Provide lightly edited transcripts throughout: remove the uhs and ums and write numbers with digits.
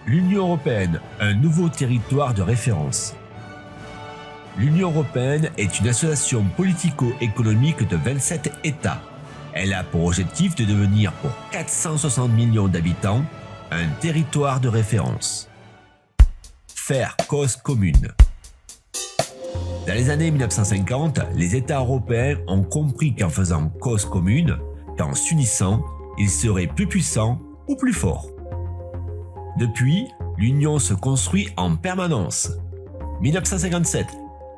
L'Union européenne, un nouveau territoire de référence. L'Union européenne est une association politico-économique de 27 États. Elle a pour objectif de devenir, pour 460 millions d'habitants, un territoire de référence. Faire cause commune. Dans les années 1950, les États européens ont compris qu'en faisant cause commune, qu'en s'unissant, ils seraient plus puissants ou plus forts. Depuis, l'Union se construit en permanence. 1957,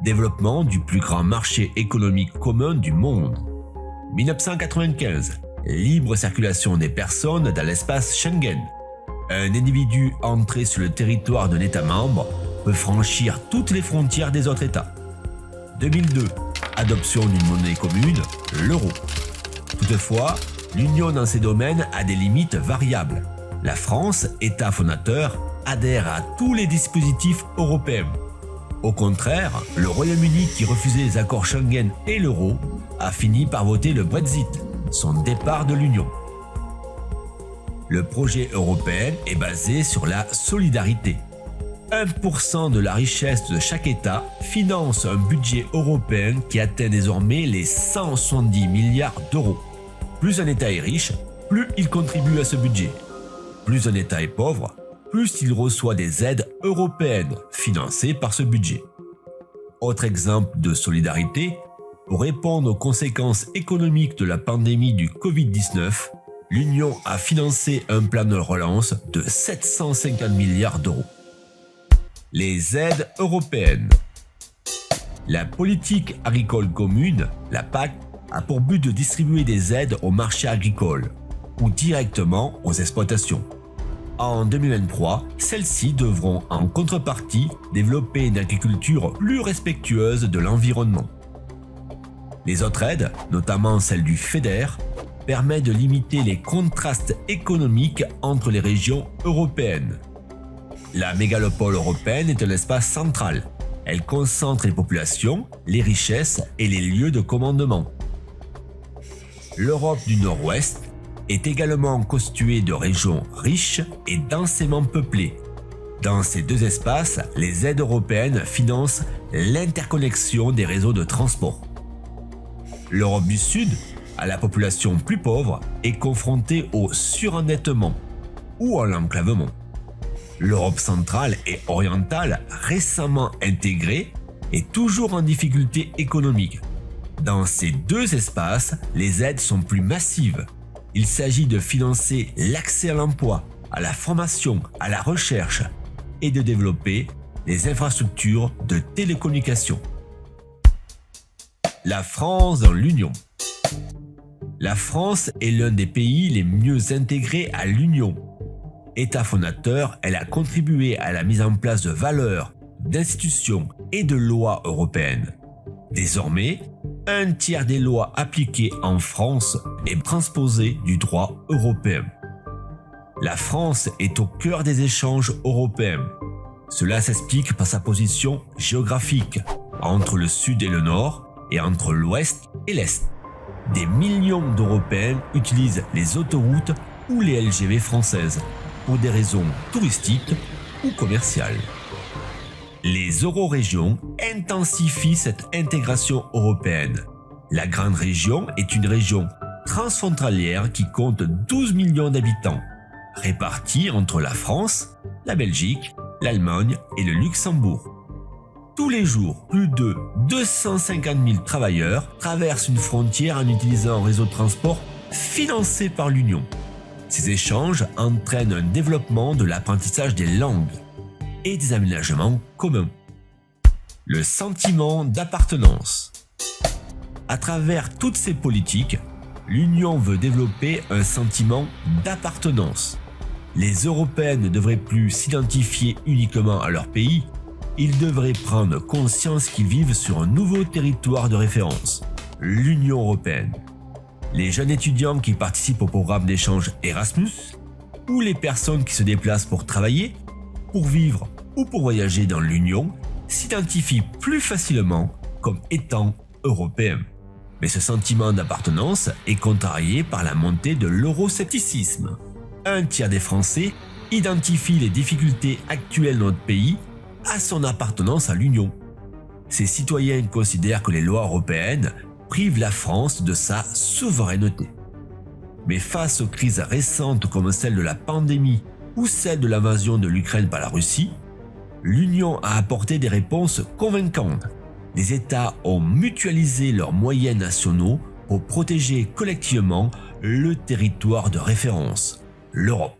développement du plus grand marché économique commun du monde. 1995, libre circulation des personnes dans l'espace Schengen. Un individu entré sur le territoire d'un État membre peut franchir toutes les frontières des autres États. 2002, adoption d'une monnaie commune, l'euro. Toutefois, l'Union dans ces domaines a des limites variables. La France, État fondateur, adhère à tous les dispositifs européens. Au contraire, le Royaume-Uni, qui refusait les accords Schengen et l'euro, a fini par voter le Brexit, son départ de l'Union. Le projet européen est basé sur la solidarité. 1% de la richesse de chaque État finance un budget européen qui atteint désormais les 170 milliards d'euros. Plus un État est riche, plus il contribue à ce budget. Plus un État est pauvre, plus il reçoit des aides européennes financées par ce budget. Autre exemple de solidarité, pour répondre aux conséquences économiques de la pandémie du Covid-19, l'Union a financé un plan de relance de 750 milliards d'euros. Les aides européennes. La politique agricole commune, la PAC, a pour but de distribuer des aides aux marchés agricoles ou directement aux exploitations. En 2023, celles-ci devront en contrepartie développer une agriculture plus respectueuse de l'environnement. Les autres aides, notamment celle du FEDER, permettent de limiter les contrastes économiques entre les régions européennes. La mégalopole européenne est un espace central. Elle concentre les populations, les richesses et les lieux de commandement. L'Europe du Nord-Ouest est également constituée de régions riches et densément peuplées. Dans ces deux espaces, les aides européennes financent l'interconnexion des réseaux de transport. L'Europe du Sud, à la population plus pauvre, est confrontée au surendettement ou à l'enclavement. L'Europe centrale et orientale, récemment intégrée, est toujours en difficulté économique. Dans ces deux espaces, les aides sont plus massives. Il s'agit de financer l'accès à l'emploi, à la formation, à la recherche et de développer les infrastructures de télécommunications. La France dans l'Union. La France est l'un des pays les mieux intégrés à l'Union. État fondateur, elle a contribué à la mise en place de valeurs, d'institutions et de lois européennes. Désormais, un tiers des lois appliquées en France est transposé du droit européen. La France est au cœur des échanges européens. Cela s'explique par sa position géographique, entre le sud et le nord, et entre l'ouest et l'est. Des millions d'Européens utilisent les autoroutes ou les LGV françaises pour des raisons touristiques ou commerciales. Les eurorégions intensifient cette intégration européenne. La Grande Région est une région transfrontalière qui compte 12 millions d'habitants, répartis entre la France, la Belgique, l'Allemagne et le Luxembourg. Tous les jours, plus de 250 000 travailleurs traversent une frontière en utilisant un réseau de transport financé par l'Union. Ces échanges entraînent un développement de l'apprentissage des langues et des aménagements communs. Le sentiment d'appartenance. À travers toutes ces politiques, l'Union veut développer un sentiment d'appartenance. Les Européens ne devraient plus s'identifier uniquement à leur pays, ils devraient prendre conscience qu'ils vivent sur un nouveau territoire de référence, l'Union européenne. Les jeunes étudiants qui participent au programme d'échange Erasmus, ou les personnes qui se déplacent pour travailler, pour vivre ou pour voyager dans l'Union, s'identifient plus facilement comme étant européens. Mais ce sentiment d'appartenance est contrarié par la montée de l'euroscepticisme. Un tiers des Français identifient les difficultés actuelles de notre pays à son appartenance à l'Union. Ces citoyens considèrent que les lois européennes privent la France de sa souveraineté. Mais face aux crises récentes comme celle de la pandémie ou celle de l'invasion de l'Ukraine par la Russie, l'Union a apporté des réponses convaincantes. Les États ont mutualisé leurs moyens nationaux pour protéger collectivement le territoire de référence, l'Europe.